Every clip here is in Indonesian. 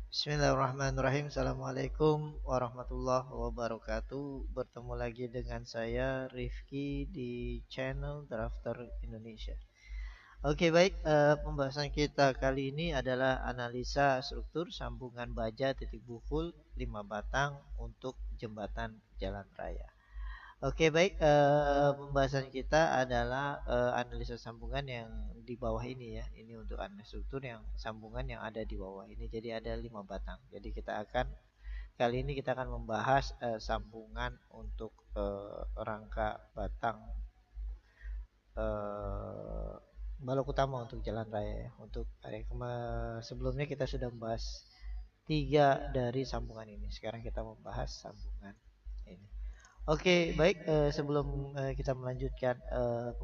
Bismillahirrahmanirrahim. Assalamualaikum warahmatullahi wabarakatuh. Bertemu lagi dengan saya Rifki di channel Drafter Indonesia. Oke, baik. Pembahasan kita kali ini adalah analisa struktur sambungan baja titik bukul 5 batang untuk jembatan jalan raya. Oke, baik. Pembahasan kita adalah analisa sambungan yang di bawah ini ya. Ini untuk analisa struktur yang sambungan yang ada di bawah ini. Jadi ada 5 batang. Jadi kali ini kita akan membahas sambungan untuk rangka batang eh, balok utama untuk jalan raya ya. Untuk sebelumnya kita sudah membahas tiga dari sambungan ini. Sekarang kita membahas sambungan ini. Oke, baik. Sebelum kita melanjutkan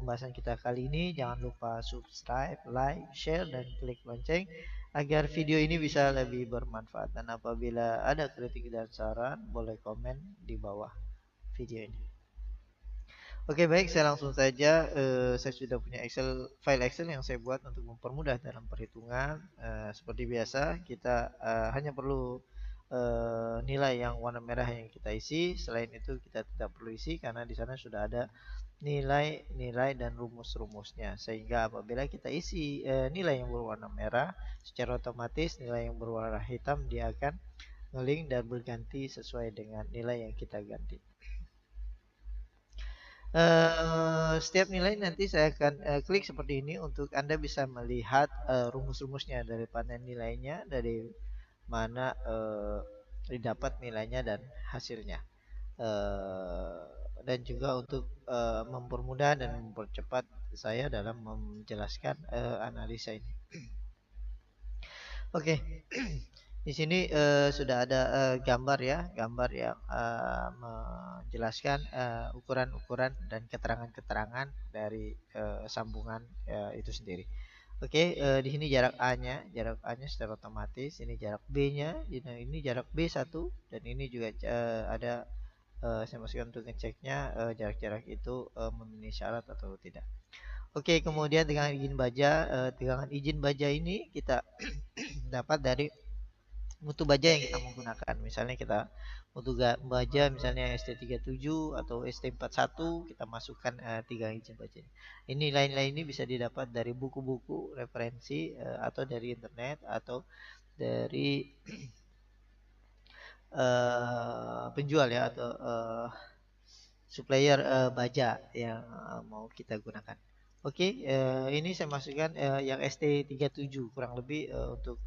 pembahasan kita kali ini, jangan lupa subscribe, like, share, dan klik lonceng agar video ini bisa lebih bermanfaat. Dan apabila ada kritik dan saran, boleh komen di bawah video ini. Oke, baik. Saya langsung saja. Saya sudah punya file Excel yang saya buat untuk mempermudah dalam perhitungan. Seperti biasa, kita hanya perlu nilai yang warna merah yang kita isi. Selain itu kita tidak perlu isi karena di sana sudah ada nilai-nilai dan rumus-rumusnya. Sehingga apabila kita isi nilai yang berwarna merah, secara otomatis nilai yang berwarna hitam dia akan ngeling dan berganti sesuai dengan nilai yang kita ganti. Setiap nilai nanti saya akan klik seperti ini untuk Anda bisa melihat rumus-rumusnya dari panel nilainya, dari mana didapat nilainya dan hasilnya. Eh, dan juga untuk mempermudah dan mempercepat saya dalam menjelaskan analisa ini. Oke, di sini sudah ada gambar ya, gambar yang menjelaskan ukuran-ukuran dan keterangan-keterangan dari sambungan itu sendiri. Oke, di sini jarak A-nya secara otomatis, ini jarak B-nya, ini jarak B1 dan ini juga ada saya masukkan untuk ngeceknya jarak-jarak itu memenuhi syarat atau tidak. Oke, kemudian tegangan izin baja ini kita dapat dari mutu baja yang kita menggunakan. Misalnya kita mutu baja misalnya ST37 atau ST41 kita masukkan tiga izin baja. Ini lain-lain ini bisa didapat dari buku-buku referensi atau dari internet atau dari penjual ya atau supplier baja yang mau kita gunakan. Oke, ini saya masukkan yang ST37 kurang lebih untuk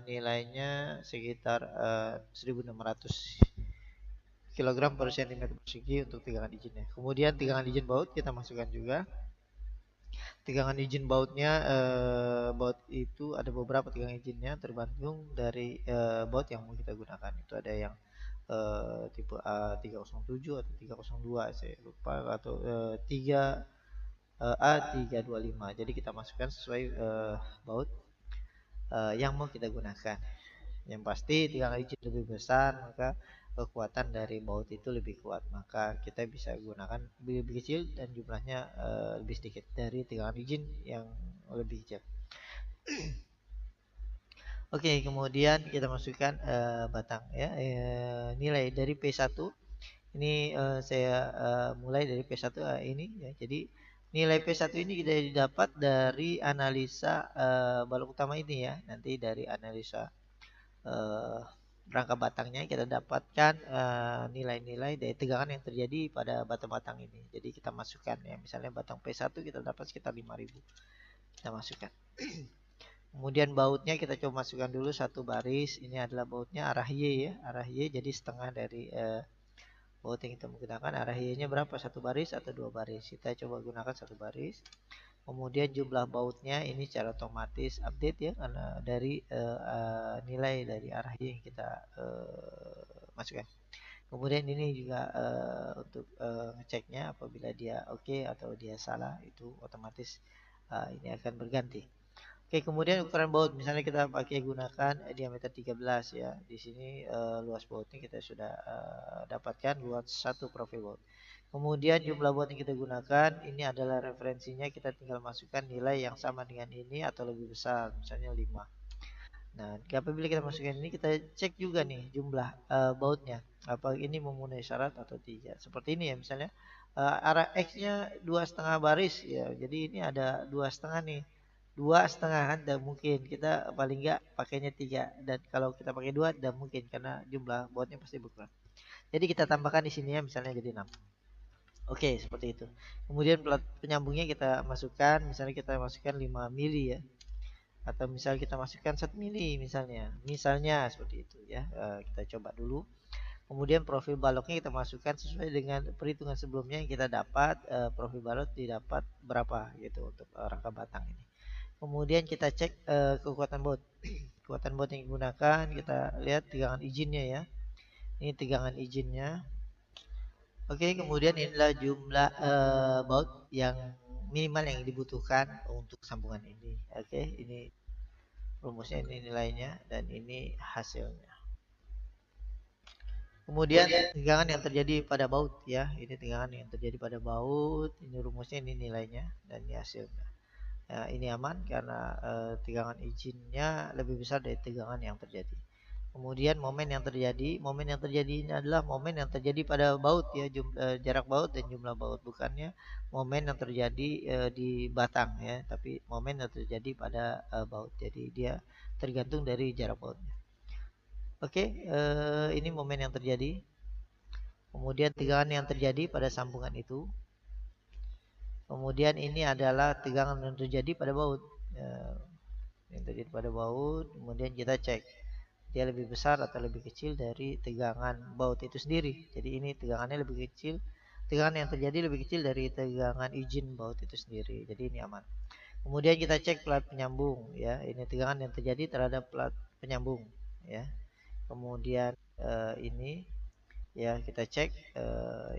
nilainya sekitar 1600 kilogram per cm persegi untuk tegangan izinnya. Kemudian tegangan izin baut kita masukkan juga. Tegangan izin bautnya baut itu ada beberapa tegangan izinnya tergantung dari baut yang mau kita gunakan. Itu ada yang tipe A307 atau 302 saya lupa atau 3 A325. Jadi kita masukkan sesuai baut yang mau kita gunakan. Yang pasti tegangan izin lebih besar maka kekuatan dari baut itu lebih kuat. Maka kita bisa gunakan lebih kecil dan jumlahnya lebih sedikit dari tegangan izin yang lebih kecil. Oke, kemudian kita masukkan batang ya. Nilai dari P1 ini saya mulai dari P1 ini ya. Jadi nilai P1 ini kita didapat dari analisa balok utama ini ya. Nanti dari analisa eh, rangka batangnya kita dapatkan nilai-nilai dari tegangan yang terjadi pada batang-batang ini. Jadi kita masukkan ya. Misalnya batang P1 kita dapat sekitar 5000. Kita masukkan. Kemudian bautnya kita coba masukkan dulu satu baris. Ini adalah bautnya arah Y ya, arah Y jadi setengah dari baut yang kita menggunakan. Arah Y-nya berapa? Satu baris atau dua baris? Kita coba gunakan satu baris. Kemudian jumlah bautnya ini secara otomatis update ya karena dari nilai dari arah Y yang kita masukkan. Kemudian ini juga untuk ngeceknya apabila dia oke atau dia salah itu otomatis ini akan berganti. Oke, kemudian ukuran baut misalnya kita pakai gunakan diameter 13 ya. Di sini luas bautnya kita sudah dapatkan luas 1 profil baut. Kemudian jumlah baut yang kita gunakan ini adalah referensinya kita tinggal masukkan nilai yang sama dengan ini atau lebih besar, misalnya 5. Nah, apabila kita masukkan ini, kita cek juga nih jumlah bautnya. Apa ini memenuhi syarat atau tidak. Seperti ini ya, misalnya arah X-nya 2,5 baris ya. Jadi ini ada 2,5 nih. 2,5 kan tidak mungkin. Kita paling enggak pakainya 3. Dan kalau kita pakai 2 tidak mungkin karena jumlah bautnya pasti berkurang. Jadi kita tambahkan di sini ya, misalnya jadi 6. Oke, seperti itu. Kemudian plat penyambungnya kita masukkan, misalnya kita masukkan 5 mili ya, atau misal kita masukkan 1 mili misalnya seperti itu ya. Kita coba dulu. Kemudian profil baloknya kita masukkan sesuai dengan perhitungan sebelumnya yang kita dapat. Profil balok didapat berapa gitu untuk rangka batang ini. Kemudian kita cek kekuatan baut. Kekuatan baut yang digunakan, kita lihat tegangan izinnya ya. Ini tegangan izinnya. Oke, kemudian inilah jumlah baut yang minimal yang dibutuhkan untuk sambungan ini. Oke, ini rumusnya, ini nilainya, dan ini hasilnya. Kemudian tegangan yang terjadi pada baut ya, ini tegangan yang terjadi pada baut, ini rumusnya, ini nilainya, dan ini hasilnya. Nah, ini aman karena tegangan izinnya lebih besar dari tegangan yang terjadi. Kemudian momen yang terjadi ini adalah momen yang terjadi pada baut ya, jarak baut dan jumlah baut, bukannya momen yang terjadi di batang ya, tapi momen yang terjadi pada baut. Jadi dia tergantung dari jarak bautnya. Oke, ini momen yang terjadi. Kemudian tegangan yang terjadi pada sambungan itu. Kemudian ini adalah tegangan yang terjadi pada baut. Yang terjadi pada baut, kemudian kita cek dia lebih besar atau lebih kecil dari tegangan baut itu sendiri. Jadi ini tegangannya lebih kecil, tegangan yang terjadi lebih kecil dari tegangan izin baut itu sendiri. Jadi ini aman. Kemudian kita cek plat penyambung ya. Ini tegangan yang terjadi terhadap plat penyambung ya. Kemudian ini ya kita cek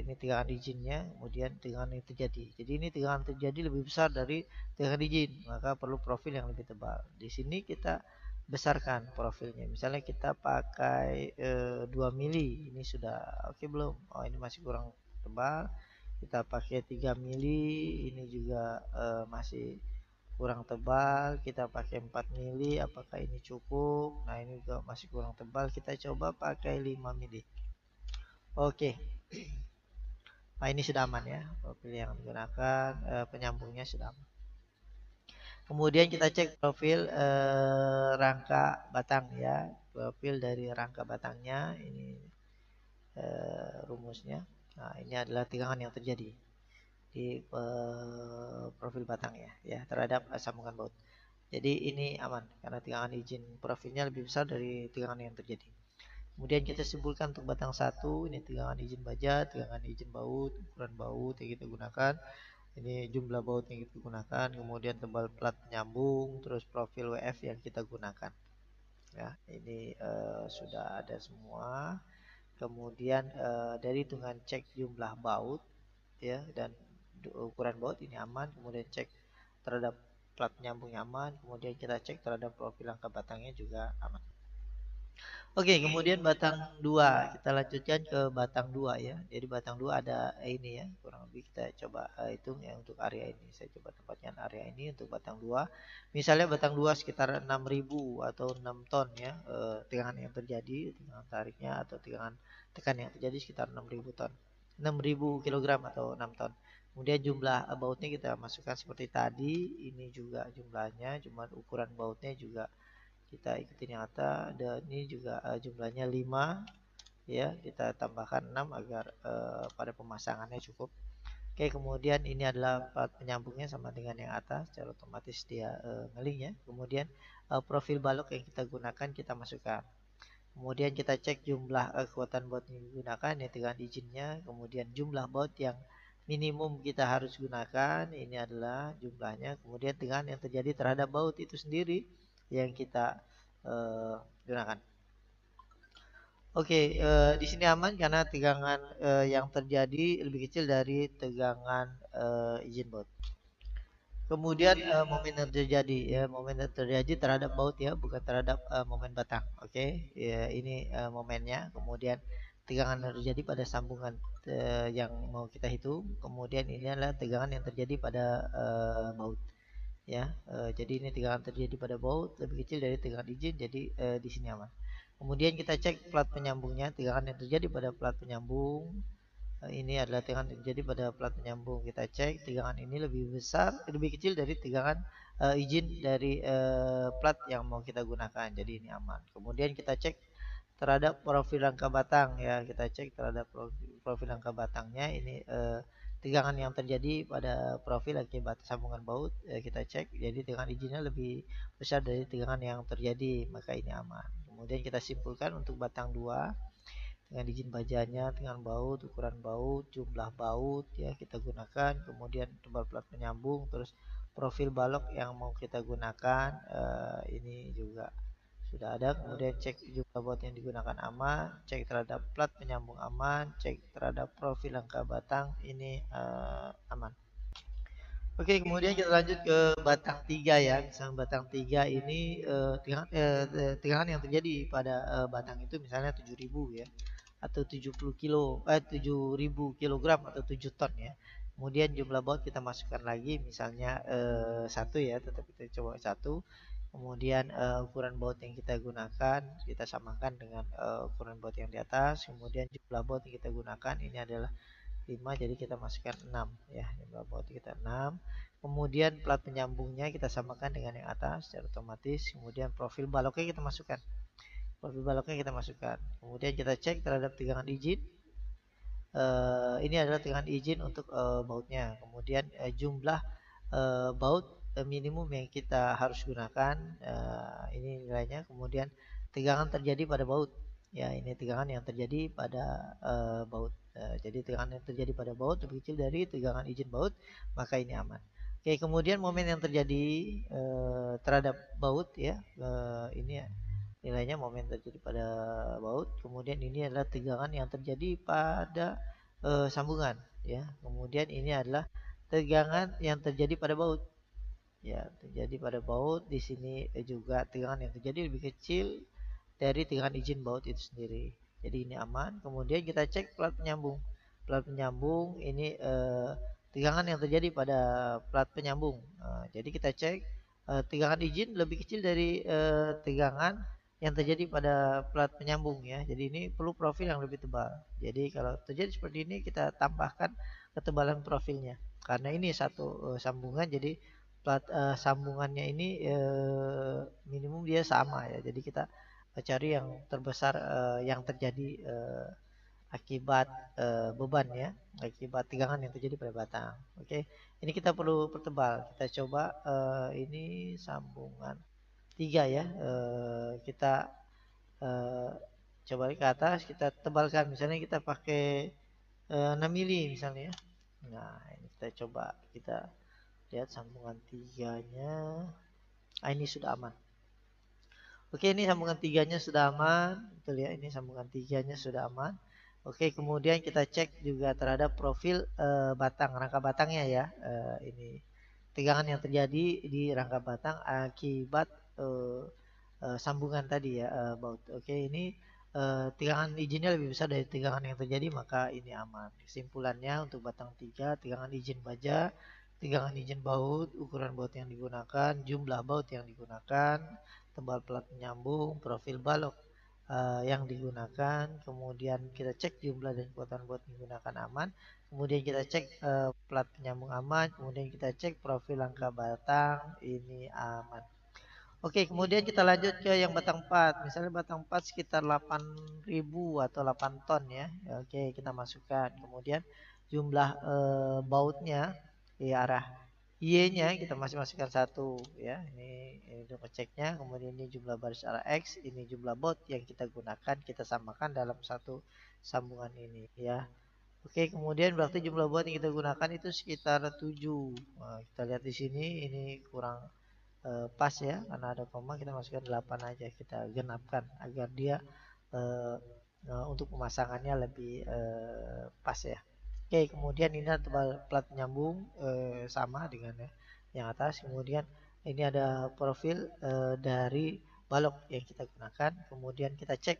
ini tegangan izinnya, kemudian tegangan yang terjadi. Jadi ini tegangan terjadi lebih besar dari tegangan izin, maka perlu profil yang lebih tebal. Di sini kita besarkan profilnya. Misalnya kita pakai 2 mili, ini sudah oke belum? Oh, ini masih kurang tebal. Kita pakai 3 mili, ini juga masih kurang tebal. Kita pakai 4 mili, apakah ini cukup? Nah, ini juga masih kurang tebal. Kita coba pakai 5 mili. Oke. Nah, ini sudah aman ya. Profil yang digunakan penyambungnya sudah aman. Kemudian kita cek profil rangka batang ya. Profil dari rangka batangnya ini rumusnya. Nah, ini adalah tegangan yang terjadi di profil batang ya terhadap sambungan baut. Jadi ini aman karena tegangan izin profilnya lebih besar dari tegangan yang terjadi. Kemudian kita simpulkan untuk batang 1, ini tegangan izin baja, tegangan izin baut, ukuran baut yang kita gunakan, ini jumlah baut yang kita gunakan, kemudian tebal plat penyambung, terus profil WF yang kita gunakan. Ya, ini sudah ada semua. Kemudian dari hitungan cek jumlah baut ya dan ukuran baut ini aman, kemudian cek terhadap plat penyambung aman, kemudian kita cek terhadap profil rangka batangnya juga aman. Oke, kemudian batang 2. Kita lanjutkan ke batang 2 ya. Jadi batang 2 ada ini ya. Kurang lebih kita coba hitung ya untuk area ini. Saya coba tempatkan area ini untuk batang 2. Misalnya batang 2 sekitar 6.000 atau 6 ton ya. Tegangan yang terjadi, tegangan tariknya atau tegangan tekan yang terjadi sekitar 6.000 ton. 6.000 kilogram atau 6 ton. Kemudian jumlah bautnya kita masukkan seperti tadi. Ini juga jumlahnya, cuma ukuran bautnya juga kita ikutin yang atas, dan ini juga jumlahnya 5 ya, kita tambahkan 6 agar pada pemasangannya cukup. Oke, kemudian ini adalah plat penyambungnya sama dengan yang atas, secara otomatis dia ngeling ya. Kemudian profil balok yang kita gunakan kita masukkan. Kemudian kita cek jumlah kekuatan baut yang digunakan, ya tegangan izinnya, kemudian jumlah baut yang minimum kita harus gunakan, ini adalah jumlahnya, kemudian tegangan yang terjadi terhadap baut itu sendiri yang kita gunakan. Oke, di sini aman karena tegangan yang terjadi lebih kecil dari tegangan izin baut. Kemudian momen yang terjadi ya, momen yang terjadi terhadap baut ya, bukan terhadap momen batang. Oke, ya ini momennya. Kemudian tegangan yang terjadi pada sambungan yang mau kita hitung. Kemudian ini adalah tegangan yang terjadi pada baut. ya. Jadi ini tegangan terjadi pada baut lebih kecil dari tegangan izin, jadi di sini aman. Kemudian kita cek plat penyambungnya, tegangan yang terjadi pada plat penyambung. Ini adalah tegangan yang terjadi pada plat penyambung. Kita cek tegangan ini lebih besar, lebih kecil dari tegangan izin dari plat yang mau kita gunakan. Jadi ini aman. Kemudian kita cek terhadap profil rangka batang ya. Kita cek terhadap profil rangka batangnya. Ini tegangan yang terjadi pada profil akibat sambungan baut. Kita cek. Jadi tegangan izinnya lebih besar dari tegangan yang terjadi, maka ini aman. Kemudian kita simpulkan untuk batang 2 dengan izin bajanya, dengan baut, ukuran baut, jumlah baut ya kita gunakan, kemudian tebal plat penyambung, terus profil balok yang mau kita gunakan, ini juga sudah ada. Kemudian cek jumlah baut yang digunakan aman, cek terhadap plat penyambung aman, cek terhadap profil angka batang ini aman. Oke, kemudian kita lanjut ke batang 3 ya. Misalnya batang 3 ini tegangan yang terjadi pada batang itu misalnya 7.000 ya, atau 70 kilo 7.000 kilogram atau 7 ton ya. Kemudian jumlah baut kita masukkan lagi misalnya satu ya, tetap kita coba satu. Kemudian ukuran baut yang kita gunakan kita samakan dengan ukuran baut yang di atas. Kemudian jumlah baut yang kita gunakan ini adalah 5, jadi kita masukkan 6 ya, jumlah baut kita 6. Kemudian plat penyambungnya kita samakan dengan yang atas secara otomatis. Kemudian profil baloknya kita masukkan. Profil baloknya kita masukkan. Kemudian kita cek terhadap tegangan izin. Ini adalah tegangan izin untuk bautnya. Kemudian jumlah baut minimum yang kita harus gunakan. Ini nilainya. Kemudian tegangan terjadi pada baut. Ya, ini tegangan yang terjadi pada baut. Jadi tegangan yang terjadi pada baut lebih kecil dari tegangan izin baut, maka ini aman. Oke, kemudian momen yang terjadi terhadap baut ya, ini ya, nilainya momen terjadi pada baut. Kemudian ini adalah tegangan yang terjadi pada sambungan ya. Kemudian ini adalah tegangan yang terjadi pada baut. Ya, terjadi pada baut. Di sini juga tegangan yang terjadi lebih kecil dari tegangan izin baut itu sendiri. Jadi ini aman. Kemudian kita cek plat penyambung. Plat penyambung ini tegangan yang terjadi pada plat penyambung. Jadi kita cek tegangan izin lebih kecil dari tegangan yang terjadi pada plat penyambung ya. Jadi ini perlu profil yang lebih tebal. Jadi kalau terjadi seperti ini kita tambahkan ketebalan profilnya. Karena ini satu sambungan, jadi plat sambungannya ini minimum dia sama ya. Jadi kita cari yang terbesar yang terjadi akibat beban ya, akibat tegangan yang terjadi pada batang. Oke, ini kita perlu pertebal. Kita coba ini sambungan 3 ya. Kita eh, coba ke atas, kita tebalkan. Misalnya kita pakai 6 mili misalnya. Nah, ini kita coba kita lihat sambungan 3-nya. Ini sudah aman. Oke, ini sambungan 3-nya sudah aman. Betul ya, ini sambungan 3-nya sudah aman. Oke, kemudian kita cek juga terhadap profil batang, rangka batangnya ya. Ini tegangan yang terjadi di rangka batang akibat sambungan tadi ya, baut. Oke, ini tegangan izinnya lebih besar dari tegangan yang terjadi, maka ini aman. Kesimpulannya untuk batang 3, tegangan izin baja, tegangan izin baut, ukuran baut yang digunakan, jumlah baut yang digunakan, tebal plat penyambung, profil balok yang digunakan, kemudian kita cek jumlah dan kekuatan baut yang digunakan aman, kemudian kita cek plat penyambung aman, kemudian kita cek profil rangka batang ini aman. Oke, kemudian kita lanjut ke yang batang 4. Misalnya batang 4 sekitar 8.000 atau 8 ton ya. Oke, kita masukkan. Kemudian jumlah bautnya di arah Y-nya kita masih masukkan satu ya. Ini untuk ngeceknya. Kemudian ini jumlah baris arah X, ini jumlah baut yang kita gunakan, kita samakan dalam satu sambungan ini ya. Oke, kemudian berarti jumlah baut yang kita gunakan itu sekitar 7. Nah, kita lihat di sini ini kurang pas ya, karena ada koma kita masukkan 8 aja, kita genapkan agar dia uh, untuk pemasangannya lebih pas ya. Oke, kemudian ini tebal plat penyambung sama dengan yang atas. Kemudian ini ada profil dari balok yang kita gunakan. Kemudian kita cek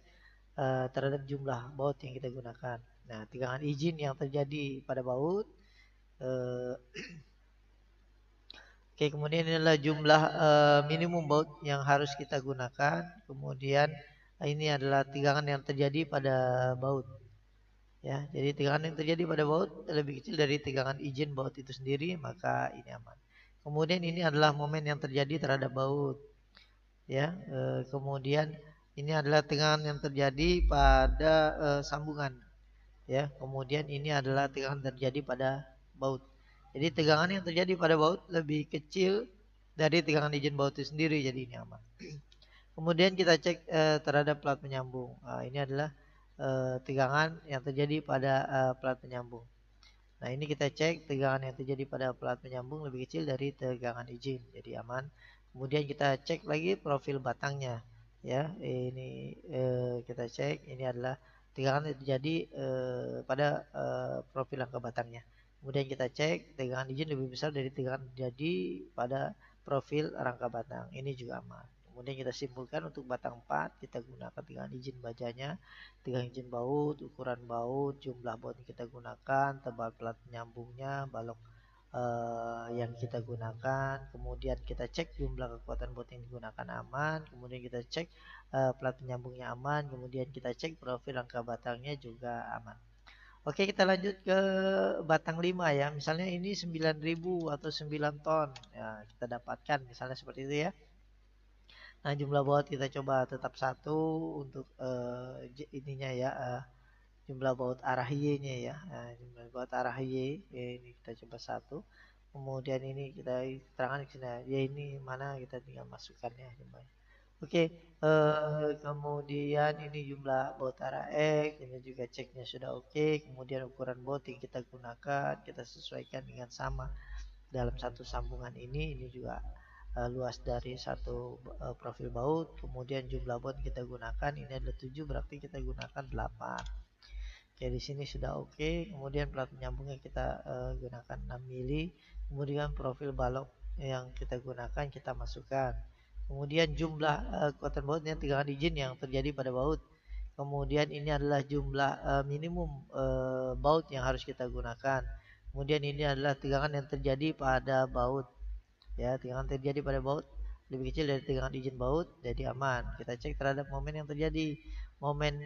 terhadap jumlah baut yang kita gunakan. Nah, tegangan izin yang terjadi pada baut Oke, kemudian ini adalah jumlah minimum baut yang harus kita gunakan. Kemudian ini adalah tegangan yang terjadi pada baut. Ya, jadi tegangan yang terjadi pada baut lebih kecil dari tegangan izin baut itu sendiri, maka ini aman. Kemudian ini adalah momen yang terjadi terhadap baut. Ya, kemudian ini adalah tegangan yang terjadi pada sambungan. Ya, kemudian ini adalah tegangan terjadi pada baut. Jadi tegangan yang terjadi pada baut lebih kecil dari tegangan izin baut itu sendiri, jadi ini aman. Kemudian kita cek terhadap plat penyambung. Ini adalah tegangan yang terjadi pada plat penyambung. Nah, ini kita cek tegangan yang terjadi pada plat penyambung lebih kecil dari tegangan izin, jadi aman. Kemudian kita cek lagi profil batangnya. Ya, ini kita cek ini adalah tegangan yang terjadi pada profil rangka batangnya. Kemudian kita cek tegangan izin lebih besar dari tegangan terjadi pada profil rangka batang. Ini juga aman. Kemudian kita simpulkan untuk batang 4 kita gunakan tegangan izin bajanya, tegangan izin baut, ukuran baut, jumlah baut yang kita gunakan, tebal plat penyambungnya, balok yang kita gunakan. Kemudian kita cek jumlah kekuatan baut yang digunakan aman. Kemudian kita cek plat penyambungnya aman. Kemudian kita cek profil rangka batangnya juga aman. Oke, kita lanjut ke batang 5 ya. Misalnya ini 9.000 atau 9 ton. Ya, kita dapatkan misalnya seperti itu ya. Nah, jumlah baut kita coba tetap satu untuk ininya ya, jumlah baut arah Y-nya ya. Nah, jumlah baut arah Y ya, ini kita coba satu. Kemudian ini kita terangkan di sini ya, ini mana kita tinggal masukkan ya jumlahnya. Oke, kemudian ini jumlah baut arah X, ini juga ceknya sudah oke. Kemudian ukuran baut yang kita gunakan kita sesuaikan dengan sama dalam satu sambungan ini juga luas dari satu profil baut. Kemudian jumlah baut kita gunakan ini adalah 7, berarti kita gunakan 8. Oke, di sini sudah oke. Kemudian plat penyambungnya kita gunakan 6 mili. Kemudian profil balok yang kita gunakan kita masukkan. Kemudian jumlah kekuatan bautnya tegangan izin yang terjadi pada baut. Kemudian ini adalah jumlah minimum baut yang harus kita gunakan. Kemudian ini adalah tegangan yang terjadi pada baut. Ya, tegangan terjadi pada baut lebih kecil dari tegangan izin baut, jadi aman. Kita cek terhadap momen yang terjadi. Momen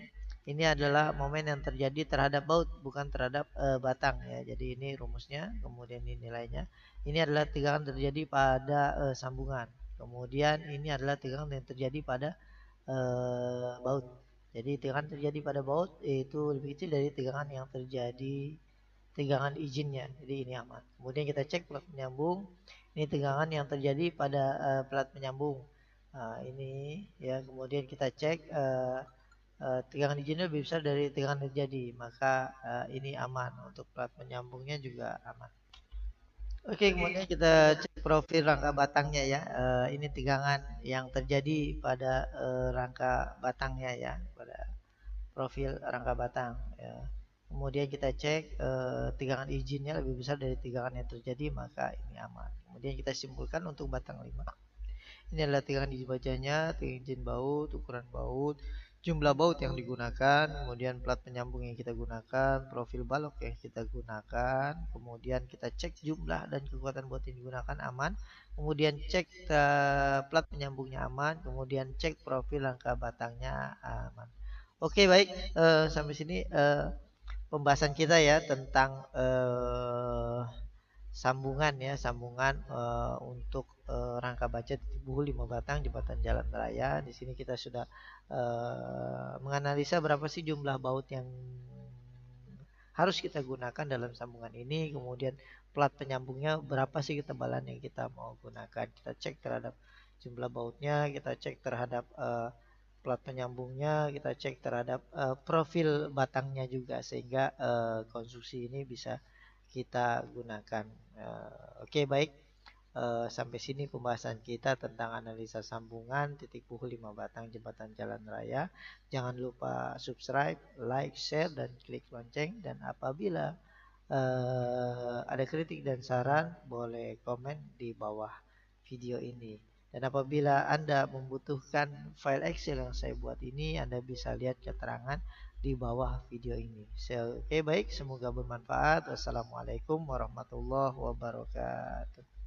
ini adalah momen yang terjadi terhadap baut, bukan terhadap batang ya. Jadi ini rumusnya, kemudian ini nilainya. Ini adalah tegangan terjadi pada sambungan. Kemudian ini adalah tegangan yang terjadi pada baut. Jadi tegangan terjadi pada baut itu lebih kecil dari tegangan yang terjadi tegangan izinnya. Jadi ini aman. Kemudian kita cek plat penyambung. Ini tegangan yang terjadi pada plat penyambung. Ini ya. Kemudian kita cek tegangan izinnya lebih besar dari tegangan terjadi, maka ini aman. Untuk plat penyambungnya juga aman. Oke, kemudian kita cek profil rangka batangnya ya. Ini tegangan yang terjadi pada rangka batangnya ya, pada profil rangka batang ya. Kemudian kita cek tegangan izinnya lebih besar dari tegangan yang terjadi, maka ini aman. Kemudian kita simpulkan untuk batang 5. Ini adalah tegangan izin bajanya, tegangan izin baut, ukuran baut, jumlah baut yang digunakan, kemudian plat penyambung yang kita gunakan, profil balok yang kita gunakan, kemudian kita cek jumlah dan kekuatan baut yang digunakan aman, kemudian cek plat penyambungnya aman, kemudian cek profil rangka batangnya aman. Oke, baik, sampai sini pembahasan kita ya tentang sambungan ya, sambungan untuk rangka baja titik buhul 5 batang jembatan jalan raya. Di sini kita sudah menganalisa berapa sih jumlah baut yang harus kita gunakan dalam sambungan ini. Kemudian plat penyambungnya berapa sih ketebalan yang kita mau gunakan. Kita cek terhadap jumlah bautnya, kita cek terhadap plat penyambungnya, kita cek terhadap profil batangnya juga, sehingga konstruksi ini bisa kita gunakan. Oke, baik. Sampai sini pembahasan kita tentang analisa sambungan titik buhul 5 batang jembatan jalan raya. Jangan lupa subscribe, like, share, dan klik lonceng. Dan apabila ada kritik dan saran, boleh komen di bawah video ini. Dan apabila Anda membutuhkan file Excel yang saya buat ini, Anda bisa lihat keterangan di bawah video ini. Oke, baik, semoga bermanfaat. Wassalamualaikum warahmatullahi wabarakatuh.